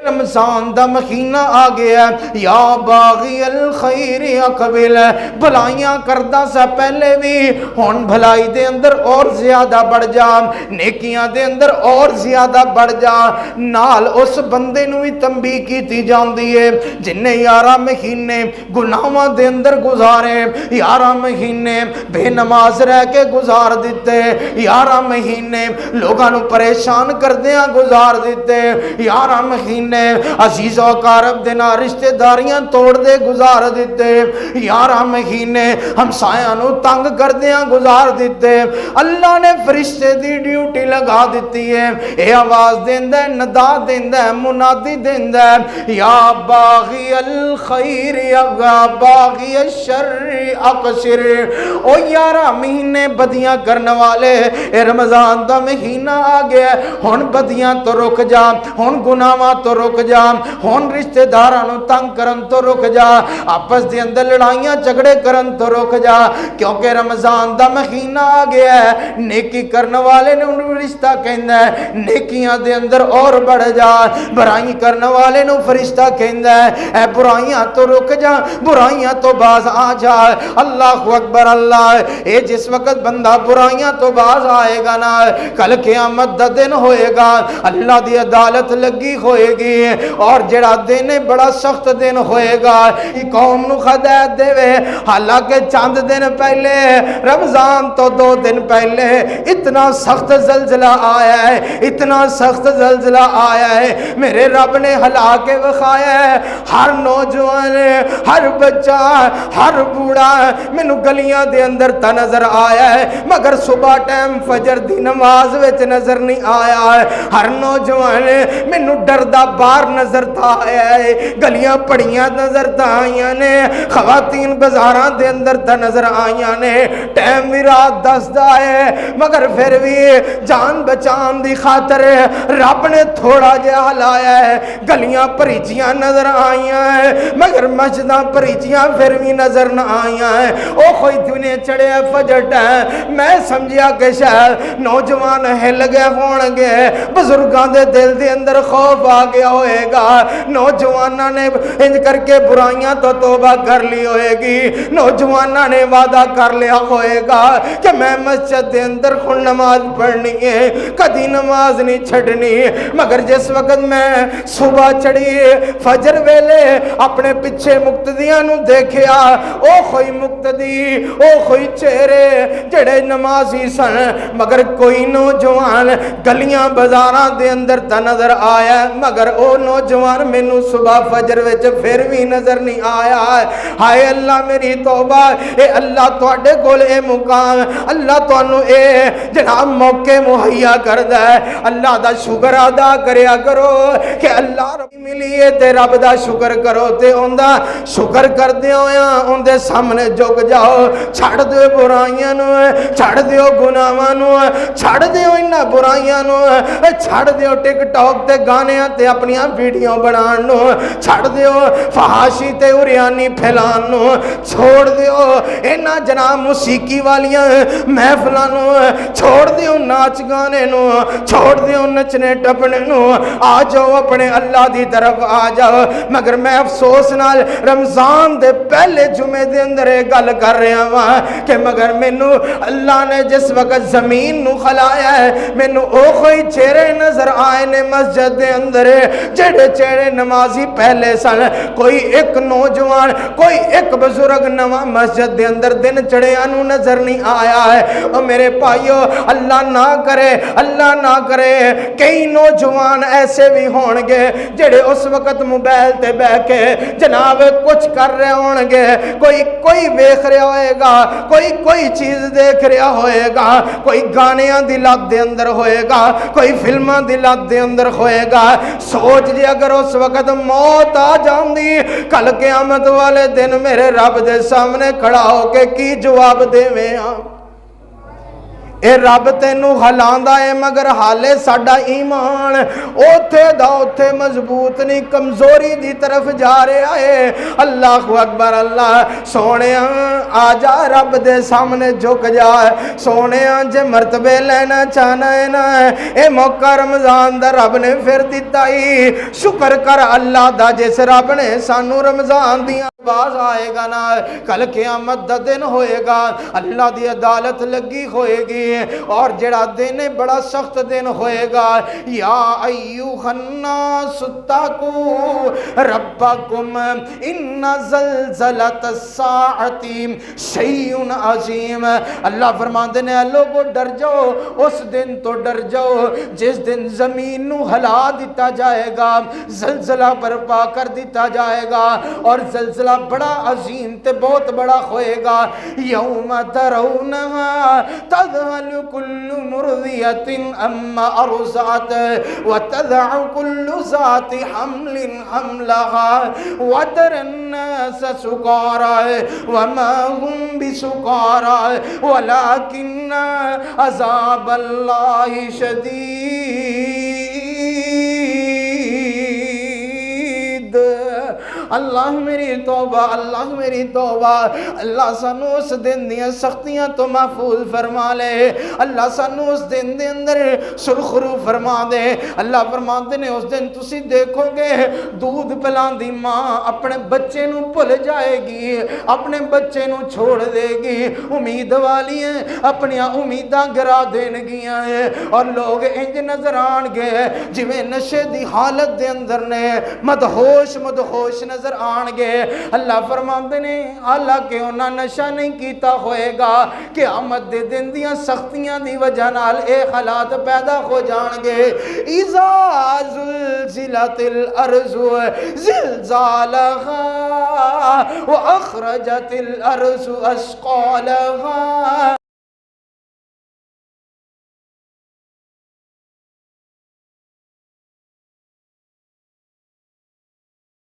رمضان دا مہینہ آ گیا یا باغی الخیر اقبل، بھلائیاں کردا سا پہلے بھی، ہن بھلائی دے اندر اور زیادہ بڑھ جا، نیکیاں دے اندر اور زیادہ بڑھ جا۔ نال اس بندے نو بھی تنبیہ کیتی جاندی ہے جن نے 11 مہینے گناہاں دے اندر گزارے، 11 مہینے بے نماز رہ کے گزار دیتے، 11 مہینے لوگاں نو پریشان کردیاں گزار دیتے، 11 مہینے عزیز و اقارب دے نال رشتہ داریاں توڑ دے گزار دیتے، 11 مہینے ہمسایاں نو تنگ کردیاں گزار دیتے۔ اللہ نے فرشتے دی ڈیوٹی لگا دیتی ہے، اے آواز دیندا ہے، ندا دیندا ہے، منادی دیندا ہے یا باغی الخیر یا باغی الشر اقصر۔ او 11 مہینے بدیاں کرنے والے، اے رمضان دا مہینہ آ گیا، ہن بدیاں تو رک جا، ہن گناہاں تو رک جا، ہن رشتہ داراں نو تنگ کرن تو رک جا، آپس دے اندر لڑائیاں جھگڑے کرن تو رک جا، کیونکہ رمضان دا مہینہ آ گیا ہے۔ نیکی کرنے والے نے انہوں فرشتہ کہندا ہے نیکیاں دے اندر اور بڑھ جا، برائی کرنے والے نو فرشتہ کہندا ہے اے برائیاں تو رک جا، برائیاں تو باز آ جا۔ اللہ اکبر اللہ، اے جس وقت بندہ برائیاں تو باز آئے گا نا، کل قیامت دا دن ہوئے گا، اللہ دی عدالت لگی ہوئے گی، اور جڑا دن بڑا سخت دن ہوئے گا، قوم نو ہدایت دے وے۔ حالانکہ چند دن پہلے، رمضان تو 2 دن پہلے اتنا سخت زلزلہ آیا ہے، اتنا سخت زلزلہ آیا ہے، میرے رب نے ہلا کے وکھایا ہے۔ ہر نوجوان، ہر بچہ، ہر بوڑھا مینوں گلیاں دے اندر تا نظر آیا ہے، مگر صبح ٹائم فجر دی نماز وچ نظر نہیں آیا ہے۔ ہر نوجوان مینوں ڈردا باہر نظر تا آیا ہے، گلیاں پڑیاں نظر تا آئیاں نے، خواتین بازاراں دے اندر تا نظر آئیاں نے، ٹائم بھی رات 10 دا ہے، مگر پھر بھی جان بچان دی خاطر رب نے تھوڑا جہا ہلایا ہے، گلیاں پریچیاں نظر آئیاں ہیں، مگر مسجداں پریچیاں پھر بھی نظر نہ آئیاں ہیں۔ او کوئی دنے چڑھے فجر ٹائم، میں سمجھیا کہ شاید نوجوان ہل گئے ہون گے، بزرگاں دے دل دے اندر خوف آ گیا ہوئے گا، نوجواناں نے انج کر کے برائیاں تو توبہ کر لی ہوئے گی، نوجواناں نے وعدہ کر لیا ہوئے گا کہ میں مسجد دے اندر خود نماز پڑھنی ہے، کدی نماز نہیں چھڑنی۔ مگر جس وقت میں صبح چڑھی فجر ویلے اپنے پیچھے مقتدیاں نو دیکھیا، او کوئی مقتدی، او کوئی چہرے جڑے نمازی سن، مگر کوئی نوجوان گلیاں بازاراں دے اندر تا نظر آیا، مگر او نوجوان مینوں صبح فجر وچ پھر بھی نظر نہیں آیا۔ ہائے اللہ میری توبہ، اے اللہ تواڈے کول اے مقام، اللہ تانوں اے جناب موقع مہیا کردا ہے، اللہ دا شکر ادا کریا کرو کہ اللہ رب ملی ہے تے رب دا شکر کرو، تے اوندا شکر کردے ہویاں اون دے سامنے جھک جاؤ، چھڑ دیو برائیاں نو، چھڑ دیو گناہاں نو، چھڑ دیو انہاں برائیاں نو، چھڑ دیو ٹک ٹاک تے گانیاں تے اپنی ویڈیو بنان نو، چھڑ دیو فحاشی تے اریانی پھیلان نو، چھوڑ دیو انہاں جناب موسیقی والیاں محفلاں نو، چھوڑ دیو ناچ گانے نو، چھوڑ دیو نچنے ٹپنے نو، آ جاؤ اپنے اللہ دی طرف آ جاؤ۔ مگر میں افسوس نال رمضان دے پہلے جمعے دے اندر ایک گل کر رہا ہاں کہ مگر مینوں اللہ نے جس وقت زمین نو خلایا ہے، مینوں او کوئی چہرے نظر آئے نے مسجد دے اندر جڑے چہرے نمازی پہلے سن، کوئی ایک نوجوان، کوئی ایک بزرگ نواں مسجد دے اندر دن چڑھیا نو نظر نہیں آیا ہے۔ او میرے بھائیو، اللہ نہ کرے، اللہ نہ کرے کئی نوجوان ایسے بھی ہون گے جڑے اس وقت موبائل تے بیٹھ کے جناب کچھ کر رہے ہون گے، کوئی ویکھ رہا ہوئے گا، کوئی چیز دیکھ رہا ہوئے گا، کوئی گانیاں دی لت دے اندر ہوئے گا، کوئی فلماں دی لت دے اندر ہوئے گا۔ سوچ جی اگر اس وقت موت آ جاندی، کل قیامت والے دن میرے رب دے سامنے کھڑا ہو کے کی جواب دیویں ہاں؟ اے رب تینوں ہلاندا ہے مگر حالے ساڈا ایمان اوتھے دا اوتھے مضبوط نہیں، کمزوری دی طرف جا رہا ہے۔ اللہ اکبر، اللہ سونے آ جا رب دے سامنے جھک جا، سونے جے مرتبے لینا چاہنا ہے نا، اے موقع رمضان دا رب نے پھر دیتا ہی، شکر کر اللہ دا جس رب نے سانو رمضان دیاں باز آئے گا نا، کل قیامت دا دن ہوئے گا، اللہ دی عدالت لگی ہوئے گی، اور جڑا دن بڑا سخت دن ہوئے گا۔ یا ایوہ الناس اتقوا ربکم ان زلزلۃ الساعۃ شیء عظیم۔ اللہ فرماندے نے لوگو ڈر جاؤ، اس دن تو ڈر جاؤ جس دن زمین نو ہلا دیتا جائے گا، زلزلہ برپا کر دیتا جائے گا، اور زلزلہ بڑا عظیم تے بہت بڑا ہوئے گا۔ یوم ترونہا تذہل کل مرضیۃ اما ارضعت وتضع کل ذات حمل حملہا وتری الناس سکارى وما هم بسکارى ولكن عذاب اللہ شدید۔ اللہ میری توبہ، اللہ میری توبہ، اللہ سانو اس دن دیاں سختیاں تو محفوظ فرما لے، اللہ سانو اس دن دے اندر سرخرو فرما دے۔ اللہ فرماتے نے اس دن تسی دیکھو گے دودھ پلان دی ماں اپنے بچے نو بھول جائے گی، اپنے بچے نو چھوڑ دے گی، امید والی ہیں اپنی امیداں گرا دین گیاں ہیں، اور لوگ انج نظر آن گے جویں نشے دی حالت دے اندر نے، مدہوش نظر آن گے۔ اللہ فرماندے نے حالانکہ انہاں نشہ نہیں کیتا ہوئے گا، قیامت دے دن دیاں سختیاں دی وجہ نال اے حالات پیدا ہو جان گے۔ اذا زلزلت الارض زلزالها واخرجت الارض اثقالها